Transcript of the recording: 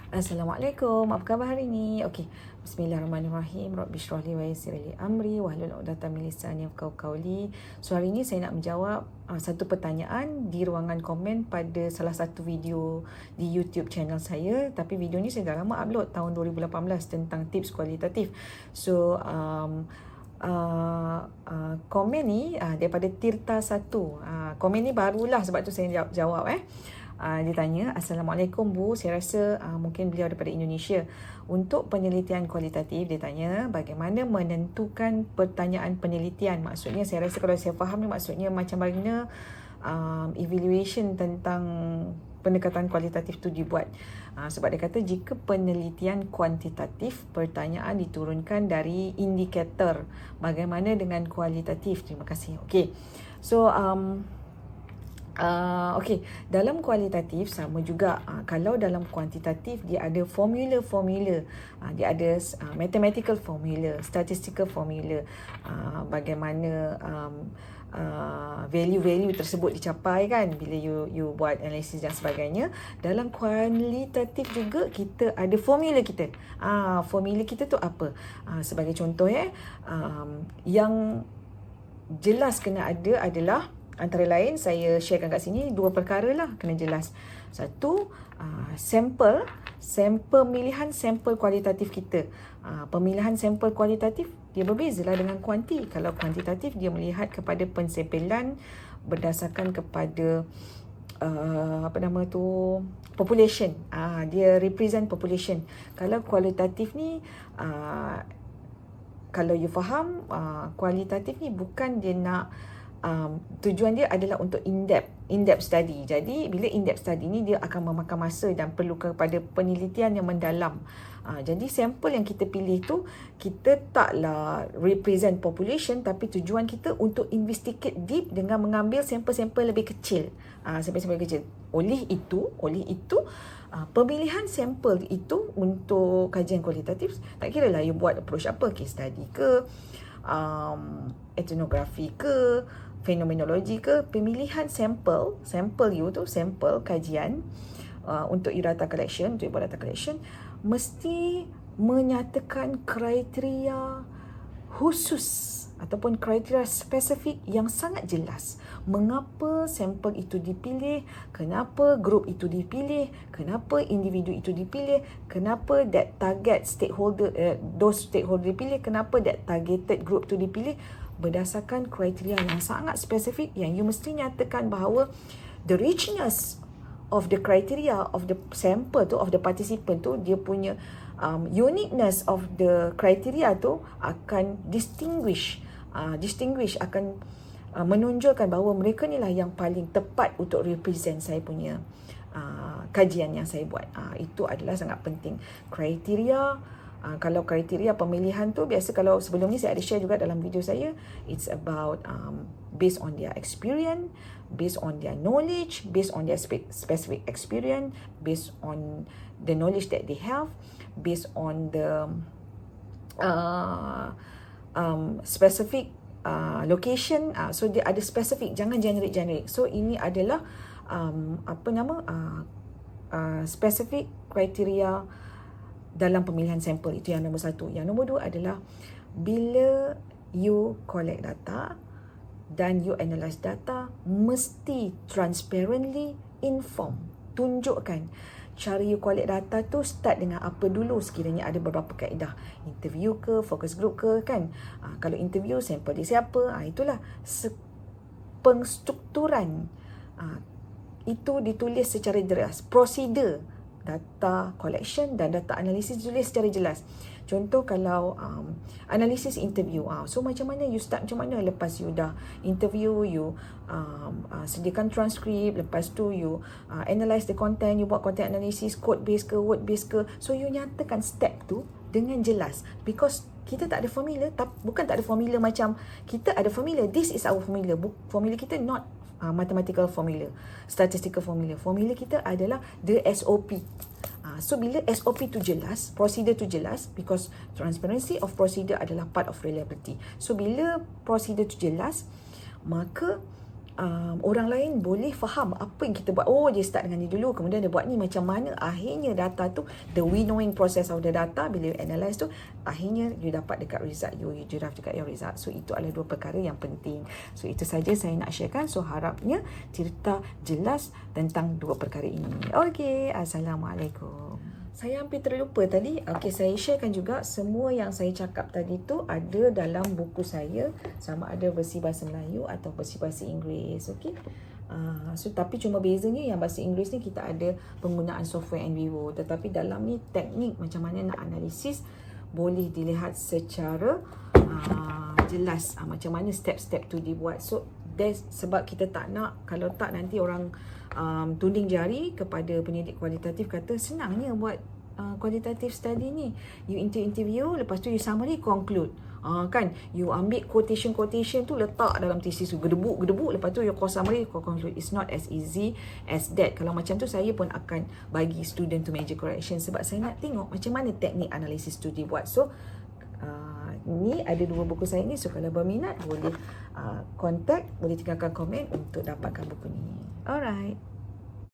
Assalamualaikum, apa khabar hari ni? Okey, bismillahirrahmanirrahim. Rabbi shrah li wa yassir li amri wahlul 'uqdatam min lisani yafqahu qawli. So hari ni saya nak menjawab satu pertanyaan di ruangan komen pada salah satu video di YouTube channel saya. Tapi video ni saya dah lama upload tahun 2018 tentang tips kualitatif. So komen ni daripada Tirta 1. Komen ni barulah sebab tu saya jawab. Dia tanya, Assalamualaikum Bu, saya rasa mungkin beliau daripada Indonesia. Untuk penelitian kualitatif, dia tanya bagaimana menentukan pertanyaan penelitian. Maksudnya saya rasa kalau saya faham ni maksudnya macam mana evaluation tentang pendekatan kualitatif tu dibuat. Sebab dia kata jika penelitian kuantitatif, pertanyaan diturunkan dari indikator. Bagaimana dengan kualitatif? Terima kasih. Okey. So okey, dalam kualitatif sama juga. Kalau dalam kuantitatif dia ada formula-formula, dia ada mathematical formula, statistical formula, bagaimana value-value tersebut dicapai kan bila you buat analisis dan sebagainya. Dalam kualitatif juga kita ada formula kita. Formula kita tu apa? Sebagai contoh yang jelas kena ada adalah antara lain saya sharekan kat sini dua perkara lah kena jelas. Satu, pemilihan sampel kualitatif kita. Pemilihan sampel kualitatif dia berbezalah dengan kuanti. Kalau kuantitatif dia melihat kepada pensampelan berdasarkan kepada population. Dia represent population. Kalau kualitatif ni kalau you faham, kualitatif ni bukan dia nak tujuan dia adalah untuk in-depth study. Jadi bila in-depth study ni dia akan memakan masa dan perlu kepada penelitian yang mendalam. Jadi sampel yang kita pilih tu kita taklah represent population, tapi tujuan kita untuk investigate deep dengan mengambil sampel-sampel lebih kecil. Sampel-sampel kecil. Oleh itu pemilihan sampel itu untuk kajian kualitatif, tak kira lah you buat approach apa, case study ke, etnografi ke, fenomenologi ke, pemilihan sampel kajian untuk data collection, mesti menyatakan kriteria khusus ataupun kriteria spesifik yang sangat jelas. Mengapa sampel itu dipilih, kenapa grup itu dipilih, kenapa individu itu dipilih, kenapa that target stakeholder, those stakeholder dipilih, kenapa that targeted group tu dipilih, berdasarkan kriteria yang sangat spesifik yang you mesti nyatakan bahawa the richness of the criteria of the sample tu, of the participant tu, dia punya uniqueness of the criteria tu akan distinguish akan menonjolkan bahawa mereka ni lah yang paling tepat untuk represent saya punya kajian yang saya buat. Itu adalah sangat penting. Kriteria, kalau kriteria pemilihan tu biasa, kalau sebelum ni saya ada share juga dalam video saya, it's about based on their experience, based on their knowledge, based on their specific experience, based on the knowledge that they have, based on the specific location. So dia ada specific, jangan generic. So ini adalah specific kriteria dalam pemilihan sampel. Itu yang nombor satu. Yang nombor dua adalah bila you collect data dan you analyse data, mesti transparently inform, tunjukkan cara you collect data tu start dengan apa dulu. Sekiranya ada beberapa kaedah, interview ke, focus group ke kan. Kalau interview, sampel dia siapa, itulah pengstrukturan. Itu ditulis secara jelas. Prosedur data collection dan data analisis ditulis secara jelas. Contoh kalau analisis interview, so macam mana you start, macam mana lepas you dah interview, you sediakan transkrip, lepas tu you analyse the content, you buat content analysis, code base ke, word base ke. So you nyatakan step tu dengan jelas, because kita tak ada formula. Bukan tak ada formula macam kita ada formula, this is our formula. Formula kita not mathematical formula, statistical formula. Formula kita adalah the SOP. So bila SOP tu jelas, prosedur tu jelas, because transparency of procedure adalah part of reliability. So bila prosedur tu jelas, maka orang lain boleh faham apa yang kita buat. Oh, dia start dengan ni dulu, kemudian dia buat ni macam mana. Akhirnya data tu, the winnowing process of the data, bila you analyse tu, akhirnya you dapat dekat result you draft dekat your result. So itu adalah 2 perkara yang penting. So itu saja saya nak sharekan. So harapnya cerita jelas tentang 2 perkara ini. Okey, Assalamualaikum. Saya hampir terlupa tadi. Okey, saya sharekan juga semua yang saya cakap tadi tu ada dalam buku saya, sama ada versi bahasa Melayu atau versi bahasa Inggeris. Okey. So tapi cuma bezanya yang bahasa Inggeris ni kita ada penggunaan software NVivo, tetapi dalam ni teknik macam mana nak analisis boleh dilihat secara jelas, macam mana step-step tu dibuat. So sebab kita tak nak, kalau tak nanti orang tuding jari kepada pendidik kualitatif, kata senangnya buat qualitative study ni. You interview, lepas tu you summary, conclude. Kan, you ambil quotation tu letak dalam thesis tu, gedebuk, lepas tu your core summary, core conclude. It's not as easy as that. Kalau macam tu, saya pun akan bagi student to major correction, sebab saya nak tengok macam mana teknik analisis tu dibuat. So ni ada 2 buku saya ni. So kalau berminat boleh contact, boleh tinggalkan komen untuk dapatkan buku ni. Alright.